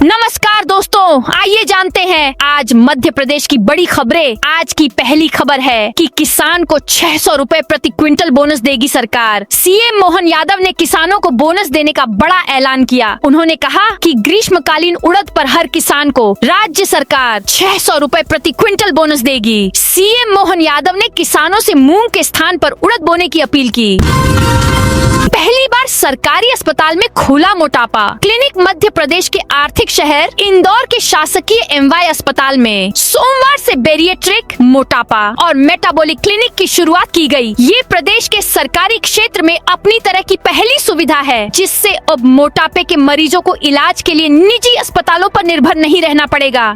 नमस्कार दोस्तों, आइए जानते हैं आज मध्य प्रदेश की बड़ी खबरें। आज की पहली खबर है कि किसान को 600 रुपए प्रति क्विंटल बोनस देगी सरकार। सीएम मोहन यादव ने किसानों को बोनस देने का बड़ा ऐलान किया। उन्होंने कहा कि ग्रीष्मकालीन उड़द पर हर किसान को राज्य सरकार 600 रुपए प्रति क्विंटल बोनस देगी। सीएम मोहन यादव ने किसानों से मूंग के स्थान पर उड़द बोने की अपील की। पहली बार सरकारी अस्पताल में खुला मोटापा क्लिनिक। मध्य प्रदेश के आर्थिक शहर इंदौर के शासकीय एमवाई अस्पताल में सोमवार से बेरिएट्रिक, मोटापा और मेटाबॉलिक क्लिनिक की शुरुआत की गई। ये प्रदेश के सरकारी क्षेत्र में अपनी तरह की पहली सुविधा है, जिससे अब मोटापे के मरीजों को इलाज के लिए निजी अस्पतालों पर निर्भर नहीं रहना पड़ेगा।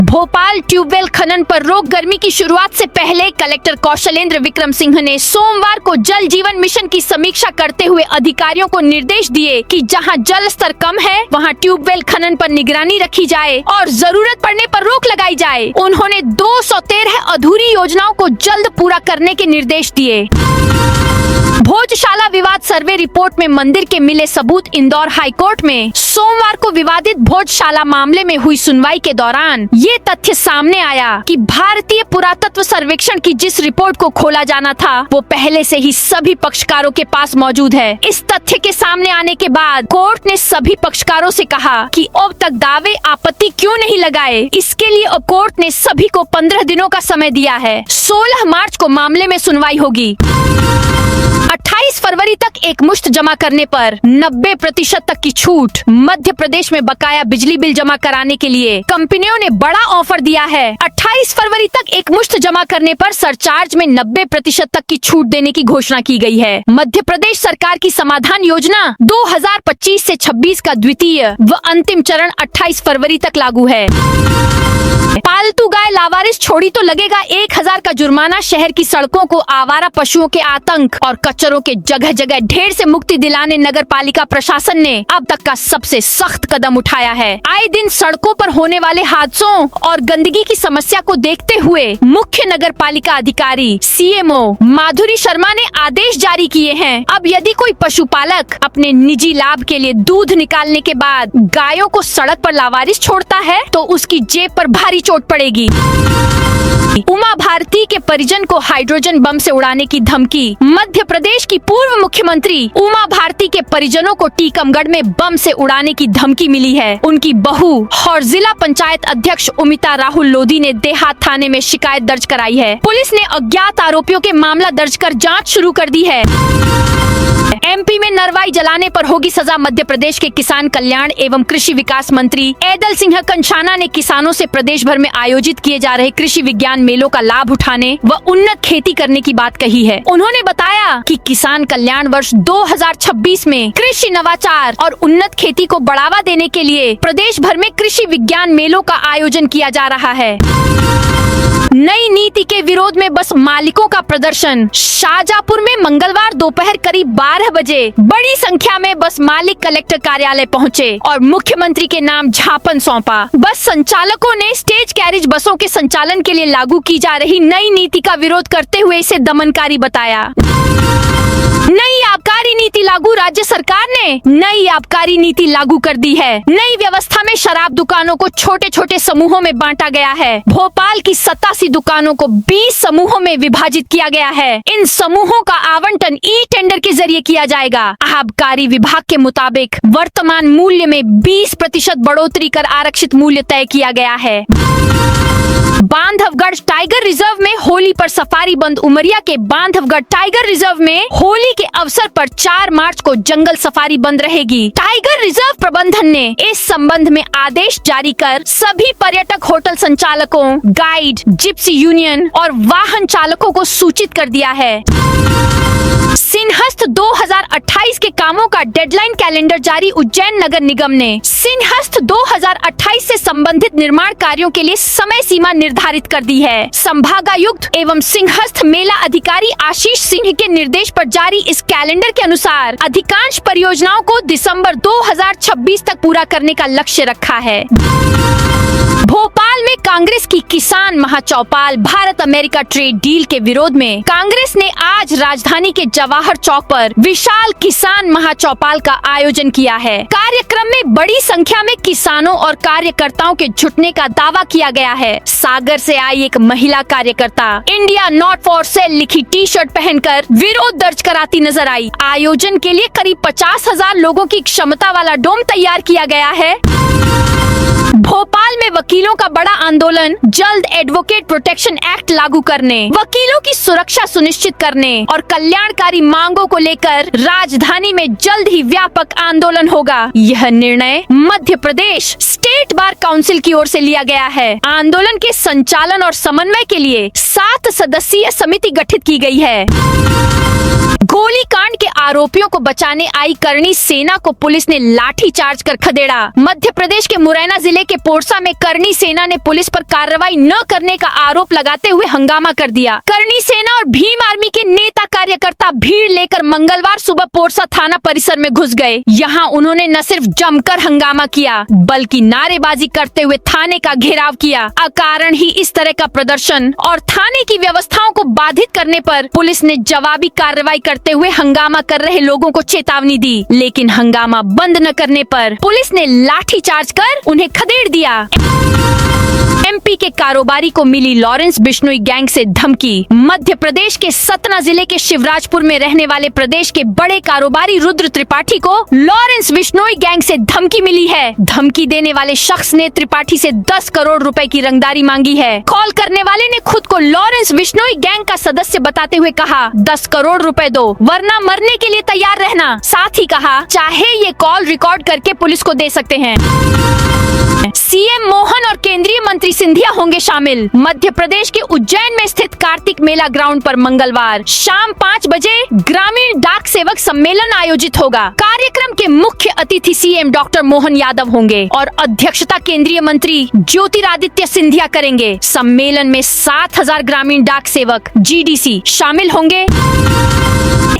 भोपाल ट्यूबवेल खनन पर रोक। गर्मी की शुरुआत से पहले कलेक्टर कौशलेंद्र विक्रम सिंह ने सोमवार को जल जीवन मिशन की समीक्षा करते हुए अधिकारियों को निर्देश दिए कि जहां जल स्तर कम है वहां ट्यूबवेल खनन पर निगरानी रखी जाए और जरूरत पड़ने पर रोक लगाई जाए। उन्होंने 213 अधूरी योजनाओं को जल्द पूरा करने के निर्देश दिए। भोजशाला विवाद सर्वे रिपोर्ट में मंदिर के मिले सबूत। इंदौर हाईकोर्ट में सोमवार को विवादित भोजशाला मामले में हुई सुनवाई के दौरान ये तथ्य सामने आया कि भारतीय पुरातत्व सर्वेक्षण की जिस रिपोर्ट को खोला जाना था वो पहले से ही सभी पक्षकारों के पास मौजूद है। इस तथ्य के सामने आने के बाद कोर्ट ने सभी पक्षकारों से कहा कि अब तक दावे आपत्ति क्यों नहीं लगाए। इसके लिए अब कोर्ट ने सभी को 15 दिनों का समय दिया है। 16 मार्च को मामले में सुनवाई होगी। 28 फरवरी तक एक मुश्त जमा करने पर 90% तक की छूट। मध्य प्रदेश में बकाया बिजली बिल जमा कराने के लिए कंपनियों ने बड़ा ऑफर दिया है। 28 फरवरी तक एक मुश्त जमा करने पर सरचार्ज में 90% तक की छूट देने की घोषणा की गई है। मध्य प्रदेश सरकार की समाधान योजना 2025 से 26 का द्वितीय व अंतिम चरण 28 फरवरी तक लागू है। पालतू गाय लावारिस छोड़ी तो लगेगा 1000 का जुर्माना। शहर की सड़कों को आवारा पशुओं के आतंक और कचरों के जगह जगह ढेर से मुक्ति दिलाने नगर पालिका प्रशासन ने अब तक का सबसे सख्त कदम उठाया है। आए दिन सड़कों पर होने वाले हादसों और गंदगी की समस्या को देखते हुए मुख्य नगर पालिका अधिकारी सीएमओ माधुरी शर्मा ने आदेश जारी किए हैं। अब यदि कोई पशुपालक अपने निजी लाभ के लिए दूध निकालने के बाद गायों को सड़क पर लावारिस छोड़ता है तो उसकी जेब पर भारी चोट पड़ेगी। उमा भारती के परिजन को हाइड्रोजन बम से उड़ाने की धमकी। मध्य प्रदेश की पूर्व मुख्यमंत्री उमा भारती के परिजनों को टीकमगढ़ में बम से उड़ाने की धमकी मिली है। उनकी बहू और जिला पंचायत अध्यक्ष उमिता राहुल लोधी ने देहात थाने में शिकायत दर्ज कराई है। पुलिस ने अज्ञात आरोपियों के मामला दर्ज कर जांच शुरू कर दी है। एमपी में नरवाई जलाने पर होगी सजा। मध्य प्रदेश के किसान कल्याण एवं कृषि विकास मंत्री ऐदल सिंह कंषाना ने किसानों से प्रदेश भर में आयोजित किए जा रहे कृषि विज्ञान मेलों का लाभ उठाने व उन्नत खेती करने की बात कही है। उन्होंने बताया कि किसान कल्याण वर्ष 2026 में कृषि नवाचार और उन्नत खेती को बढ़ावा देने के लिए प्रदेश भर में कृषि विज्ञान मेलों का आयोजन किया जा रहा है। नई नीति के विरोध में बस मालिकों का प्रदर्शन। शाहजहांपुर में मंगलवार दोपहर करीब 12 बजे बड़ी संख्या में बस मालिक कलेक्टर कार्यालय पहुंचे और मुख्यमंत्री के नाम ज्ञापन सौंपा। बस संचालकों ने स्टेज कैरिज बसों के संचालन के लिए लागू की जा रही नई नीति का विरोध करते हुए इसे दमनकारी बताया। नई आबकारी नीति लागू। राज्य सरकार ने नई आबकारी नीति लागू कर दी है। नई व्यवस्था में शराब दुकानों को छोटे छोटे समूहों में बांटा गया है। भोपाल की 87 दुकानों को 20 समूहों में विभाजित किया गया है। इन समूहों का आवंटन ई टेंडर के जरिए किया जाएगा। आबकारी विभाग के मुताबिक वर्तमान मूल्य में 20% बढ़ोतरी कर आरक्षित मूल्य तय किया गया है। बांधवगढ़ टाइगर रिजर्व में होली पर सफारी बंद। उमरिया के बांधवगढ़ टाइगर रिजर्व में होली के अवसर पर 4 मार्च को जंगल सफारी बंद रहेगी। टाइगर रिजर्व प्रबंधन ने इस संबंध में आदेश जारी कर सभी पर्यटक होटल संचालकों, गाइड, जिप्सी यूनियन और वाहन चालकों को सूचित कर दिया है। सिंहस्थ 2028 के कामों का डेडलाइन कैलेंडर जारी। उज्जैन नगर निगम ने सिंहस्थ 2028 से संबंधित निर्माण कार्यों के लिए समय सीमा निर्धारित कर दी है। संभागायुक्त एवं सिंहस्थ मेला अधिकारी आशीष सिंह के निर्देश पर जारी इस कैलेंडर के अनुसार अधिकांश परियोजनाओं को दिसंबर 2026 तक पूरा करने का लक्ष्य रखा है। भोपाल में कांग्रेस की किसान महाचौपाल भारत अमेरिका ट्रेड डील के विरोध में कांग्रेस ने आज राजधानी के जवाहर चौक पर विशाल किसान महाचौपाल का आयोजन किया है। कार्यक्रम में बड़ी संख्या में किसानों और कार्यकर्ताओं के जुटने का दावा किया गया है। सागर से आई एक महिला कार्यकर्ता इंडिया नॉट फॉर सेल लिखी टी शर्ट पहनकर विरोध दर्ज कराती नजर आई। आयोजन के लिए करीब 50,000 लोगों की क्षमता वाला डोम तैयार किया गया है। भोपाल में वकीलों का बड़ा आंदोलन, जल्द एडवोकेट प्रोटेक्शन एक्ट लागू करने, वकीलों की सुरक्षा सुनिश्चित करने और कल्याणकारी मांगों को लेकर राजधानी में जल्द ही व्यापक आंदोलन होगा। यह निर्णय Madhya Pradesh state bar council की ओर से लिया गया है। आंदोलन के संचालन और समन्वय के लिए 7 सदस्यीय समिति गठित की गई है। गोलीकांड के आरोपियों को बचाने आई करणी सेना को पुलिस ने लाठी चार्ज कर खदेड़ा। मध्य प्रदेश के मुरैना जिले के पोरसा में करणी सेना ने पुलिस पर कार्रवाई न करने का आरोप लगाते हुए हंगामा कर दिया। करणी सेना और भीम आर्मी के नेता कार्यकर्ता भीड़ लेकर मंगलवार सुबह पोरसा थाना परिसर में घुस गए। यहाँ उन्होंने न सिर्फ जमकर हंगामा किया बल्कि नारेबाजी करते हुए थाने का घेराव किया। अकारण ही इस तरह का प्रदर्शन और थाने की व्यवस्थाओं को बाधित करने पर पुलिस ने जवाबी कार्रवाई करते हुए हंगामा कर रहे लोगों को चेतावनी दी, लेकिन हंगामा बंद न करने पर पुलिस ने लाठी चार्ज कर उन्हें खदेड़ दिया। एमपी के कारोबारी को मिली लॉरेंस बिश्नोई गैंग से धमकी। मध्य प्रदेश के सतना जिले के शिवराजपुर में रहने वाले प्रदेश के बड़े कारोबारी रुद्र त्रिपाठी को लॉरेंस बिश्नोई गैंग से धमकी मिली है। धमकी देने वाले शख्स ने त्रिपाठी से 10 करोड़ रुपए की रंगदारी मांगी है। कॉल करने वाले ने खुद को लॉरेंस बिश्नोई गैंग का सदस्य बताते हुए कहा, 10 करोड़ रुपए दो वरना मरने के लिए तैयार रहना। साथ ही कहा, चाहे ये कॉल रिकॉर्ड करके पुलिस को दे सकते हैं। सीएम मोहन और केंद्रीय मंत्री सिंधिया होंगे शामिल। मध्य प्रदेश के उज्जैन में स्थित कार्तिक मेला ग्राउंड पर मंगलवार शाम 5 बजे ग्रामीण डाक सेवक सम्मेलन आयोजित होगा। कार्यक्रम के मुख्य अतिथि सीएम डॉक्टर मोहन यादव होंगे और अध्यक्षता केंद्रीय मंत्री ज्योतिरादित्य सिंधिया करेंगे। सम्मेलन में 7,000 ग्रामीण डाक सेवक जीडीसी शामिल होंगे।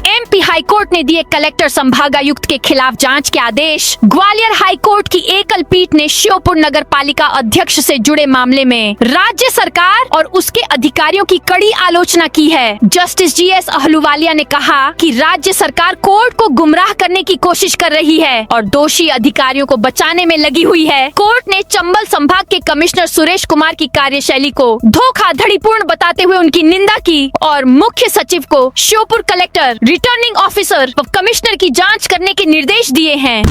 एमपी हाईकोर्ट ने दिए कलेक्टर संभागायुक्त के खिलाफ जांच के आदेश। ग्वालियर हाईकोर्ट की एकल पीठ ने श्योपुर नगर पालिका अध्यक्ष से जुड़े मामले में राज्य सरकार और उसके अधिकारियों की कड़ी आलोचना की है। जस्टिस जीएस अहलूवालिया ने कहा कि राज्य सरकार कोर्ट को गुमराह करने की कोशिश कर रही है और दोषी अधिकारियों को बचाने में लगी हुई है। कोर्ट ने चंबल संभाग के कमिश्नर सुरेश कुमार की कार्यशैली को धोखाधड़ीपूर्ण बताते हुए उनकी निंदा की और मुख्य सचिव को श्योपुर कलेक्टर, रिटर्निंग ऑफिसर व कमिश्नर की जांच करने के निर्देश दिए हैं।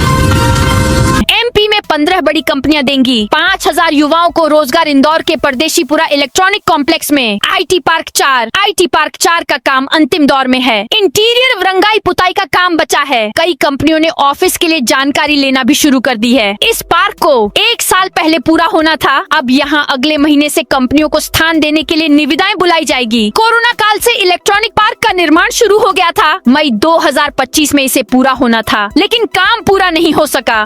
एमपी में 15 बड़ी कंपनियां देंगी 5,000 युवाओं को रोजगार। इंदौर के परदेशीपुरा इलेक्ट्रॉनिक कॉम्प्लेक्स में आईटी पार्क 4 का काम अंतिम दौर में है। इंटीरियर रंगाई पुताई का काम बचा है। कई कंपनियों ने ऑफिस के लिए जानकारी लेना भी शुरू कर दी है। इस पार्क को 1 साल पहले पूरा होना था। अब यहाँ अगले महीने से कंपनियों को स्थान देने के लिए निविदाएं बुलाई जाएगी। कोरोना काल से इलेक्ट्रॉनिक पार्क का निर्माण शुरू हो गया था। मई 2025 में इसे पूरा होना था, लेकिन काम पूरा नहीं हो सका।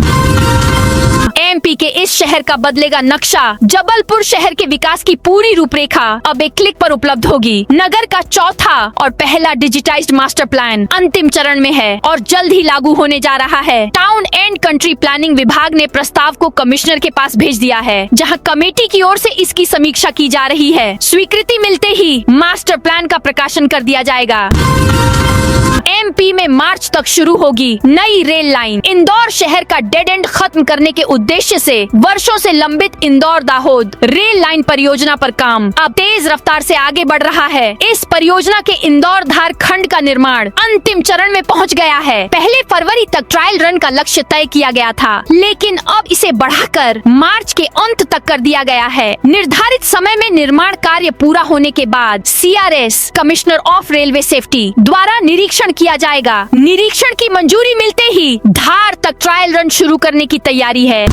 एमपी के इस शहर का बदलेगा नक्शा। जबलपुर शहर के विकास की पूरी रूपरेखा अब एक क्लिक पर उपलब्ध होगी। नगर का चौथा और पहला डिजिटाइज्ड मास्टर प्लान अंतिम चरण में है और जल्द ही लागू होने जा रहा है। टाउन एंड कंट्री प्लानिंग विभाग ने प्रस्ताव को कमिश्नर के पास भेज दिया है, जहां कमेटी की ओर से इसकी समीक्षा की जा रही है। स्वीकृति मिलते ही मास्टर प्लान का प्रकाशन कर दिया जाएगा। एमपी में मार्च तक शुरू होगी नई रेल लाइन। इंदौर शहर का डेड एंड खत्म करने के उद्देश्य से वर्षों से लंबित इंदौर दाहोद रेल लाइन परियोजना पर काम अब तेज रफ्तार से आगे बढ़ रहा है। इस परियोजना के इंदौर धार खंड का निर्माण अंतिम चरण में पहुंच गया है। पहले फरवरी तक ट्रायल रन का लक्ष्य तय किया गया था, लेकिन अब इसे बढ़ाकर मार्च के अंत तक कर दिया गया है। निर्धारित समय में निर्माण कार्य पूरा होने के बाद CRS commissioner of railway safety द्वारा निरीक्षण किया जाएगा। निरीक्षण की मंजूरी मिलते ही धार तक ट्रायल रन शुरू करने की तैयारी है।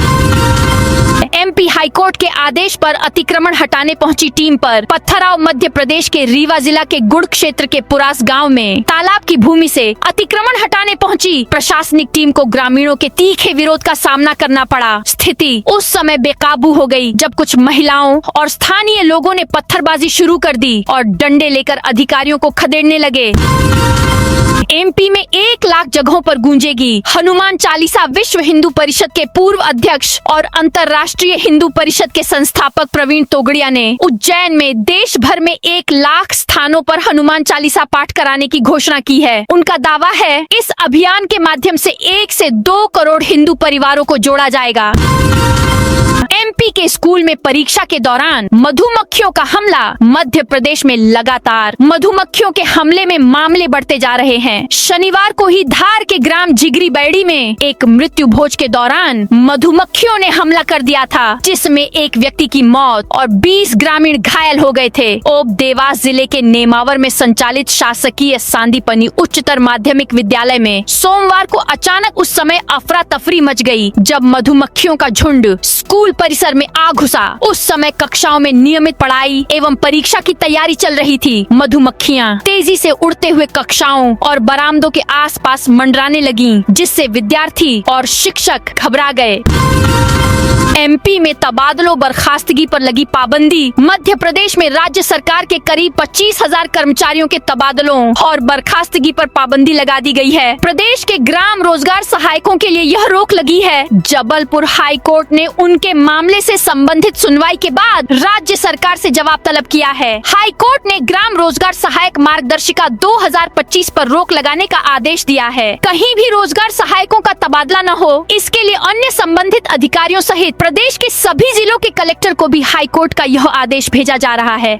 एमपी हाईकोर्ट के आदेश पर अतिक्रमण हटाने पहुंची टीम पर पत्थरराव। मध्य प्रदेश के रीवा जिला के गुड़ क्षेत्र के पुरास गांव में तालाब की भूमि से अतिक्रमण हटाने पहुंची प्रशासनिक टीम को ग्रामीणों के तीखे विरोध का सामना करना पड़ा। स्थिति उस समय बेकाबू हो गई जब कुछ महिलाओं और स्थानीय लोगों ने पत्थरबाजी शुरू कर दी और डंडे लेकर अधिकारियों को खदेड़ने लगे। एमपी में 1 लाख जगहों पर गूंजेगी हनुमान चालीसा। विश्व हिंदू परिषद के पूर्व अध्यक्ष और अंतर्राष्ट्रीय हिंदू परिषद के संस्थापक प्रवीण तोगड़िया ने उज्जैन में देश भर में 1 लाख स्थानों पर हनुमान चालीसा पाठ कराने की घोषणा की है। उनका दावा है इस अभियान के माध्यम से 1 से 2 करोड़ हिंदू परिवारों को जोड़ा जाएगा। एमपी के स्कूल में परीक्षा के दौरान मधुमक्खियों का हमला। मध्य प्रदेश में लगातार मधुमक्खियों के हमले में मामले बढ़ते जा रहे हैं। शनिवार को ही धार के ग्राम जिगरी बैड़ी में एक मृत्यु भोज के दौरान मधुमक्खियों ने हमला कर दिया था, जिसमें एक व्यक्ति की मौत और 20 ग्रामीण घायल हो गए थे। ओप देवास जिले के नेमावर में संचालित शासकीय सांदीपनी उच्चतर माध्यमिक विद्यालय में सोमवार को अचानक उस समय अफरा तफरी मच गई जब मधुमक्खियों का झुंड स्कूल परिसर में आ घुसा। उस समय कक्षाओं में नियमित पढ़ाई एवं परीक्षा की तैयारी चल रही थी। मधुमक्खियां तेजी से उड़ते हुए कक्षाओं और बरामदों के आसपास मंडराने लगीं, जिससे विद्यार्थी और शिक्षक घबरा गए। एमपी में तबादलों बर्खास्तगी पर लगी पाबंदी। मध्य प्रदेश में राज्य सरकार के करीब 25,000 कर्मचारियों के तबादलों और बर्खास्तगी पर पाबंदी लगा दी गई है। प्रदेश के ग्राम रोजगार सहायकों के लिए यह रोक लगी है। जबलपुर हाई कोर्ट ने उनके मामले से संबंधित सुनवाई के बाद राज्य सरकार से जवाब तलब किया है। हाई कोर्ट ने ग्राम रोजगार सहायक मार्गदर्शिका 2025 पर रोक लगाने का आदेश दिया है। कहीं भी रोजगार सहायकों का तबादला न हो, इसके लिए अन्य संबंधित अधिकारियों सहित प्रदेश के सभी जिलों के कलेक्टर को भी हाई कोर्ट का यह आदेश भेजा जा रहा है।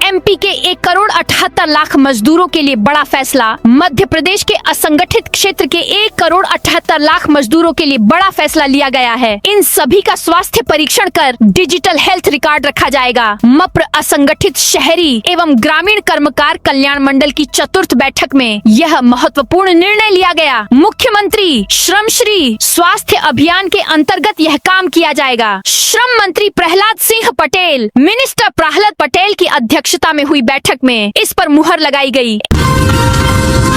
एमपी के 1 करोड़ 78 लाख मजदूरों के लिए बड़ा फैसला। मध्य प्रदेश के असंगठित क्षेत्र के 1 करोड़ 78 लाख मजदूरों के लिए बड़ा फैसला लिया गया है। इन सभी का स्वास्थ्य परीक्षण कर डिजिटल हेल्थ रिकॉर्ड रखा जाएगा। मप्र असंगठित शहरी एवं ग्रामीण कर्मकार कल्याण मंडल की 4th बैठक में यह महत्वपूर्ण निर्णय लिया गया। मुख्यमंत्री श्रमश्री स्वास्थ्य अभियान के अंतर्गत यह काम किया जाएगा। श्रम मंत्री प्रहलाद सिंह पटेल, मिनिस्टर प्रहलाद पटेल की अध्यक्षता में हुई बैठक में इस पर मुहर लगाई गई।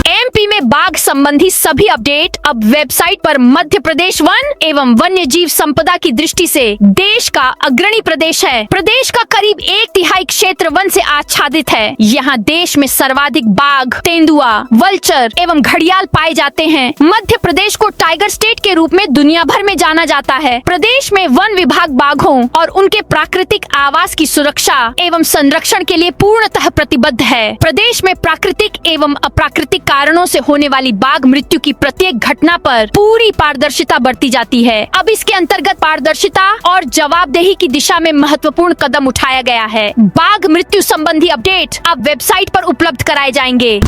एमपी में बाघ संबंधी सभी अपडेट अब वेबसाइट पर। मध्य प्रदेश वन एवं वन्य जीव संपदा की दृष्टि से देश का अग्रणी प्रदेश है। प्रदेश का करीब 1/3 क्षेत्र वन से आच्छादित है। यहाँ देश में सर्वाधिक बाघ, तेंदुआ, वल्चर एवं घड़ियाल पाए जाते हैं। मध्य प्रदेश को टाइगर स्टेट के रूप में दुनिया भर में जाना जाता है। प्रदेश में वन विभाग बाघों और उनके प्राकृतिक आवास की सुरक्षा एवं संरक्षण के लिए पूर्णतः प्रतिबद्ध है। प्रदेश में प्राकृतिक एवं अप्राकृतिक कारणों से होने वाली बाघ मृत्यु की प्रत्येक घटना पर पूरी पारदर्शिता बरती जाती है। अब इसके अंतर्गत पारदर्शिता और जवाबदेही की दिशा में महत्वपूर्ण कदम उठाया गया है। बाघ मृत्यु संबंधी अपडेट अब वेबसाइट पर उपलब्ध कराए जाएंगे।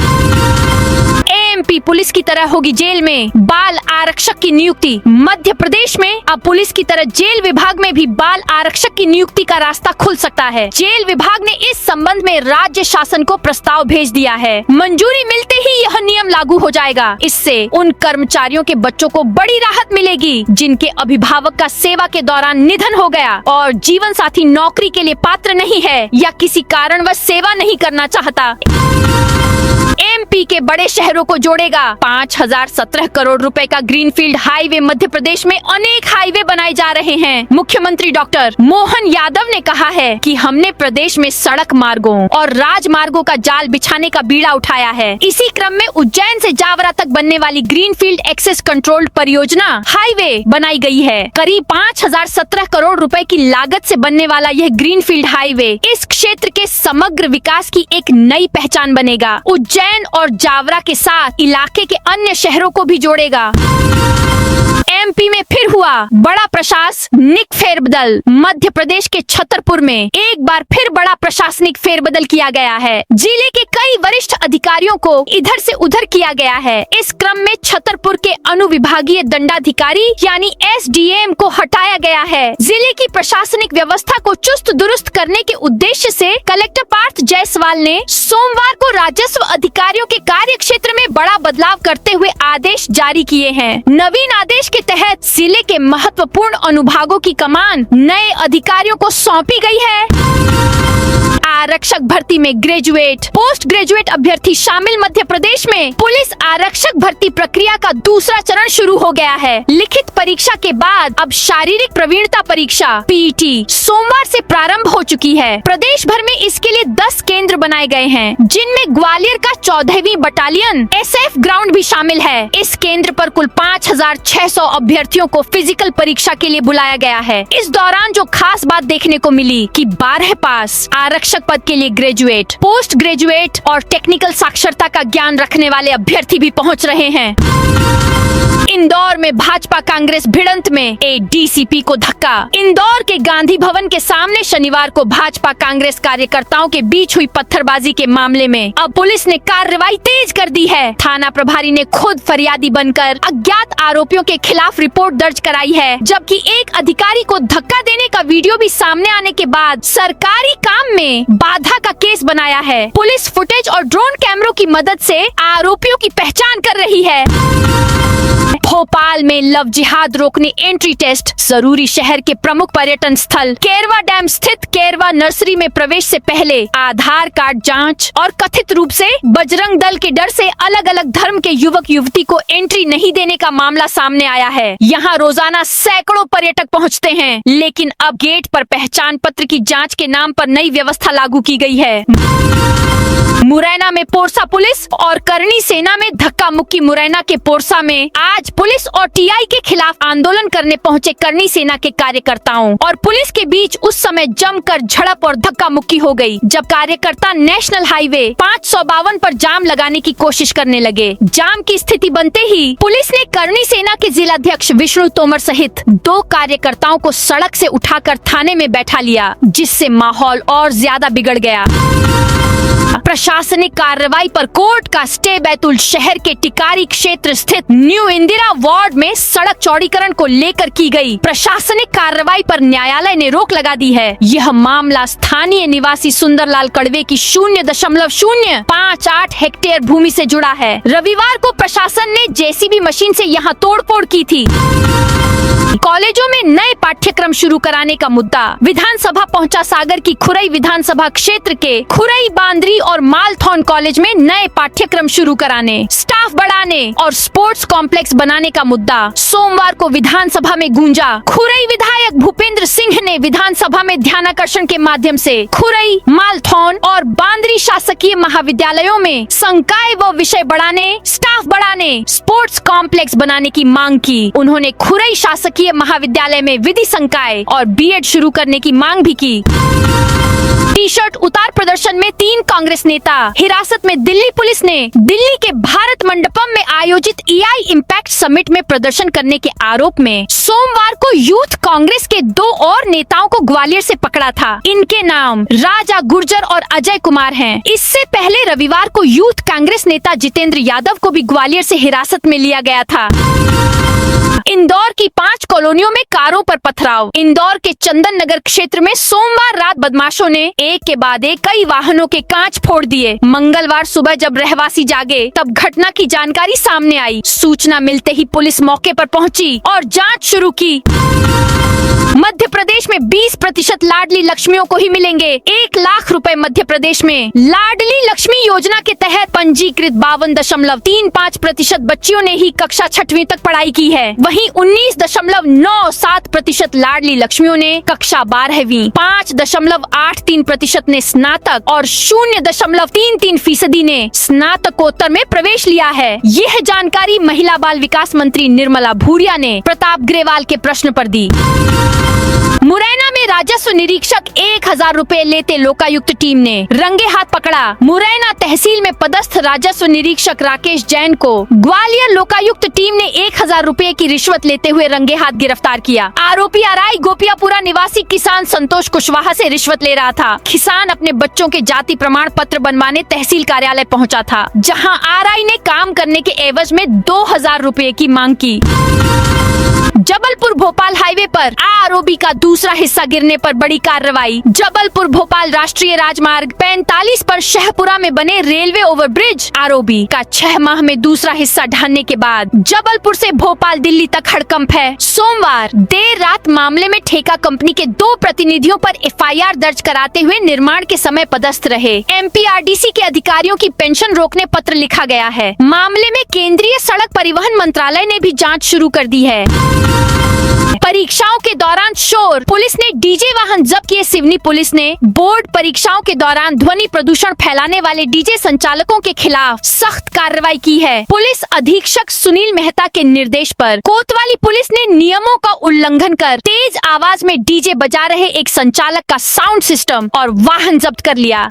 एमपी पुलिस की तरह होगी जेल में बाल आरक्षक की नियुक्ति। मध्य प्रदेश में अब पुलिस की तरह जेल विभाग में भी बाल आरक्षक की नियुक्ति का रास्ता खुल सकता है। जेल विभाग ने इस संबंध में राज्य शासन को प्रस्ताव भेज दिया है। मंजूरी मिलते ही यह नियम लागू हो जाएगा। इससे उन कर्मचारियों के बच्चों को बड़ी राहत मिलेगी जिनके अभिभावक का सेवा के दौरान निधन हो गया और जीवन साथी नौकरी के लिए पात्र नहीं है या किसी कारणवश सेवा नहीं करना चाहता। एमपी के बड़े शहरों को जोड़ेगा 5017 करोड़ रुपए का ग्रीनफील्ड हाईवे। मध्य प्रदेश में अनेक हाईवे बनाए जा रहे हैं। मुख्यमंत्री डॉक्टर मोहन यादव ने कहा है कि हमने प्रदेश में सड़क मार्गों और राजमार्गों का जाल बिछाने का बीड़ा उठाया है। इसी क्रम में उज्जैन से जावरा तक बनने वाली ग्रीनफील्ड एक्सेस कंट्रोल्ड परियोजना हाईवे बनाई गई है। करीब 5017 करोड़ रुपए की लागत से बनने वाला यह ग्रीनफील्ड हाईवे इस क्षेत्र के समग्र विकास की एक नई पहचान बनेगा। उज्जैन और जावरा के साथ इलाके के अन्य शहरों को भी जोड़ेगा। एमपी में फिर हुआ बड़ा प्रशासनिक फेरबदल। मध्य प्रदेश के छतरपुर में एक बार फिर बड़ा प्रशासनिक फेरबदल किया गया है। जिले के कई वरिष्ठ अधिकारियों को इधर से उधर किया गया है। इस क्रम में छतरपुर के अनुविभागीय दंडाधिकारी यानी एसडीएम को हटाया गया है। जिले की प्रशासनिक व्यवस्था को चुस्त दुरुस्त करने के उद्देश्य से कलेक्टर पार्थ जायसवाल ने सोमवार को राजस्व अधिकारियों के कार्य क्षेत्र में बड़ा बदलाव करते हुए आदेश जारी किए हैं। नवीन आदेश के तहत जिले के महत्वपूर्ण अनुभागों की कमान नए अधिकारियों को सौंपी गई है। आरक्षक भर्ती में ग्रेजुएट, पोस्ट ग्रेजुएट अभ्यर्थी शामिल मध्य प्रदेश में पुलिस आरक्षक भर्ती प्रक्रिया का दूसरा चरण शुरू हो गया है। लिखित परीक्षा के बाद अब शारीरिक प्रवीणता परीक्षा (पीईटी) सोमवार से प्रारंभ हो चुकी है। प्रदेश भर में इसके लिए 10 केंद्र बनाए गए हैं, जिनमें ग्वालियर का 14वीं बटालियन SF ग्राउंड भी शामिल है। इस केंद्र पर कुल 5600 अभ्यर्थियों को फिजिकल परीक्षा के लिए बुलाया गया है। इस दौरान जो खास बात देखने को मिली कि 12 पास आरक्षक पद के लिए ग्रेजुएट, पोस्ट ग्रेजुएट और टेक्निकल साक्षरता का ज्ञान रखने वाले अभ्यर्थी भी पहुंच रहे हैं। इंदौर में भाजपा कांग्रेस भिड़ंत में ADCP को धक्का। इंदौर के गांधी भवन के सामने शनिवार को भाजपा कांग्रेस कार्यकर्ताओं के बीच हुई पत्थरबाजी के मामले में अब पुलिस ने कार्रवाई तेज कर दी है। थाना प्रभारी ने खुद फरियादी बनकर अज्ञात आरोपियों के खिलाफ रिपोर्ट दर्ज कराई है, जबकि एक अधिकारी को धक्का देने का वीडियो भी सामने आने के बाद सरकारी काम में बाधा का केस बनाया है। पुलिस फुटेज और ड्रोन कैमरों की मदद से आरोपियों की पहचान कर रही है। भोपाल में लव जिहाद रोकने एंट्री टेस्ट। जरूरी शहर के प्रमुख पर्यटन स्थल केरवा डैम स्थित केरवा नर्सरी में प्रवेश से पहले आधार कार्ड जांच और कथित रूप से बजरंग दल के डर से अलग अलग धर्म के युवक युवती को एंट्री नहीं देने का मामला सामने आया है। यहाँ रोजाना सैकड़ों पर्यटक पहुँचते हैं, लेकिन अब गेट पर पहचान पत्र की जाँच के नाम पर नई व्यवस्था लागू की गई है। मुरैना में पोरसा पुलिस और करनी सेना में धक्का मुक्की। मुरैना के पोरसा में आज पुलिस और TI के खिलाफ आंदोलन करने पहुंचे करनी सेना के कार्यकर्ताओं और पुलिस के बीच उस समय जमकर झड़प और धक्का मुक्की हो गई, जब कार्यकर्ता नेशनल हाईवे 552 पर जाम लगाने की कोशिश करने लगे। जाम की स्थिति बनते ही पुलिस ने करनी सेना के जिलाध्यक्ष विष्णु तोमर सहित 2 कार्यकर्ताओं को सड़क से उठाकर थाने में बैठा लिया, जिससे माहौल और ज्यादा बिगड़ गया। प्रशासनिक कार्रवाई पर कोर्ट का स्टे। बैतूल शहर के टिकारी क्षेत्र स्थित न्यू इंदिरा वार्ड में सड़क चौड़ीकरण को लेकर की गई प्रशासनिक कार्रवाई पर न्यायालय ने रोक लगा दी है। यह मामला स्थानीय निवासी सुंदरलाल कड़वे की 0.058 हेक्टेयर भूमि से जुड़ा है। रविवार को प्रशासन ने JCB मशीन से यहां तोड़फोड़ की थी। कॉलेजों में नए पाठ्यक्रम शुरू कराने का मुद्दा। विधानसभा पहुंचा सागर की खुरई विधानसभा क्षेत्र के खुरई, बांद्री और मालथौन कॉलेज में नए पाठ्यक्रम शुरू कराने, स्टाफ बढ़ाने और स्पोर्ट्स कॉम्प्लेक्स बनाने का मुद्दा सोमवार को विधानसभा में गूंजा। खुरई विधायक भूपेंद्र सिंह ने विधानसभा में ध्यानाकर्षण के माध्यम से खुरई, मालथौन और बांद्री शासकीय महाविद्यालयों में संकाय व विषय बढ़ाने, स्टाफ बढ़ाने, स्पोर्ट्स कॉम्प्लेक्स बनाने की मांग की। उन्होंने खुरई शासकीय महाविद्यालय में विधि संकाय और B.Ed शुरू करने की मांग भी की। टी-शर्ट उतार प्रदर्शन में 3 कांग्रेस नेता हिरासत में। दिल्ली पुलिस ने दिल्ली के भारत मंडपम में आयोजित EI इम्पैक्ट समिट में प्रदर्शन करने के आरोप में सोमवार को यूथ कांग्रेस के 2 और नेताओं को ग्वालियर से पकड़ा था। इनके नाम राजा गुर्जर और अजय कुमार हैं। इससे पहले रविवार को यूथ कांग्रेस नेता जितेंद्र यादव को भी ग्वालियर से हिरासत में लिया गया था। इंदौर की 5 कॉलोनियों में कारों पर पथराव। इंदौर के चंदन नगर क्षेत्र में सोमवार रात बदमाशों ने एक के बाद एक कई वाहनों के कांच फोड़ दिए। मंगलवार सुबह जब रहवासी जागे तब घटना की जानकारी सामने आई। सूचना मिलते ही पुलिस मौके पर पहुंची और जांच शुरू की। मध्य प्रदेश में 20% लाडली लक्ष्मियों को ही मिलेंगे 1 लाख रुपए। मध्य प्रदेश में लाडली लक्ष्मी योजना के तहत पंजीकृत 52.35% बच्चियों ने ही कक्षा 6वीं तक पढ़ाई की है। वहीं 19.97% लाडली लक्ष्मियों ने कक्षा 12वीं, 5.83% ने स्नातक और 0.33% ने स्नातकोत्तर में प्रवेश लिया है। यह जानकारी महिला बाल विकास मंत्री निर्मला भूरिया ने प्रताप ग्रेवाल के प्रश्न पर दी। मुरैना में राजस्व निरीक्षक 1000 रुपए लेते लोकायुक्त टीम ने रंगे हाथ पकड़ा। मुरैना तहसील में पदस्थ राजस्व निरीक्षक राकेश जैन को ग्वालियर लोकायुक्त टीम ने 1000 रुपए की रिश्वत लेते हुए रंगे हाथ गिरफ्तार किया। आरोपी अराई गोपियापुरा निवासी किसान संतोष कुशवाहा से रिश्वत ले रहा था। किसान अपने बच्चों के जाति प्रमाण पत्र बनवाने तहसील कार्यालय पहुंचा था, जहां आरआई ने काम करने के एवज में 2000 रुपए की मांग की। जबलपुर भोपाल हाईवे पर ROB का दूसरा हिस्सा गिरने रोकने पर बड़ी कार्रवाई। जबलपुर भोपाल राष्ट्रीय राजमार्ग 45 पर शहपुरा में बने रेलवे ओवरब्रिज आरओबी का 6 माह में दूसरा हिस्सा ढहने के बाद जबलपुर से भोपाल दिल्ली तक हड़कंप है। सोमवार देर रात मामले में ठेका कंपनी के 2 प्रतिनिधियों पर एफआईआर दर्ज कराते हुए निर्माण के समय पदस्थ रहे एमपीआरडीसी के अधिकारियों की पेंशन रोकने पत्र लिखा गया है। मामले में केंद्रीय सड़क परिवहन मंत्रालय ने भी जांच शुरू कर दी है। परीक्षाओं के दौरान शोर, पुलिस ने डीजे वाहन जब्त किए। सिवनी पुलिस ने बोर्ड परीक्षाओं के दौरान ध्वनि प्रदूषण फैलाने वाले डीजे संचालकों के खिलाफ सख्त कार्रवाई की है। पुलिस अधीक्षक सुनील मेहता के निर्देश पर कोतवाली पुलिस ने नियमों का उल्लंघन कर तेज आवाज में डीजे बजा रहे एक संचालक का साउंड सिस्टम और वाहन जब्त कर लिया।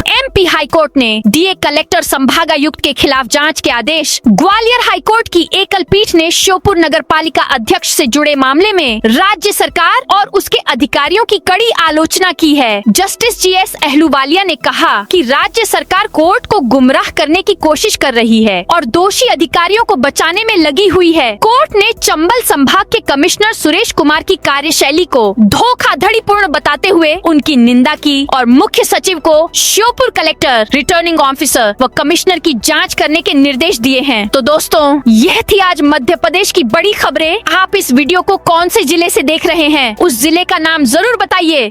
एमपी हाईकोर्ट ने दिए कलेक्टर संभागायुक्त के खिलाफ जांच के आदेश। ग्वालियर हाईकोर्ट की एकल पीठ ने श्योपुर नगर पालिका अध्यक्ष से जुड़े मामले में राज्य सरकार और उसके अधिकारियों की कड़ी आलोचना की है। जस्टिस जीएस अहलूवालिया ने कहा कि राज्य सरकार कोर्ट को गुमराह करने की कोशिश कर रही है और दोषी अधिकारियों को बचाने में लगी हुई है। कोर्ट ने चंबल संभाग के कमिश्नर सुरेश कुमार की कार्यशैली को धोखाधड़ीपूर्ण बताते हुए उनकी निंदा की और मुख्य सचिव को श्योपुर कलेक्टर, रिटर्निंग ऑफिसर व कमिश्नर की जांच करने के निर्देश दिए हैं। तो दोस्तों, यह थी आज मध्य प्रदेश की बड़ी खबरें। आप इस वीडियो को कौन से जिले से देख रहे हैं, उस जिले का नाम जरूर बताइए।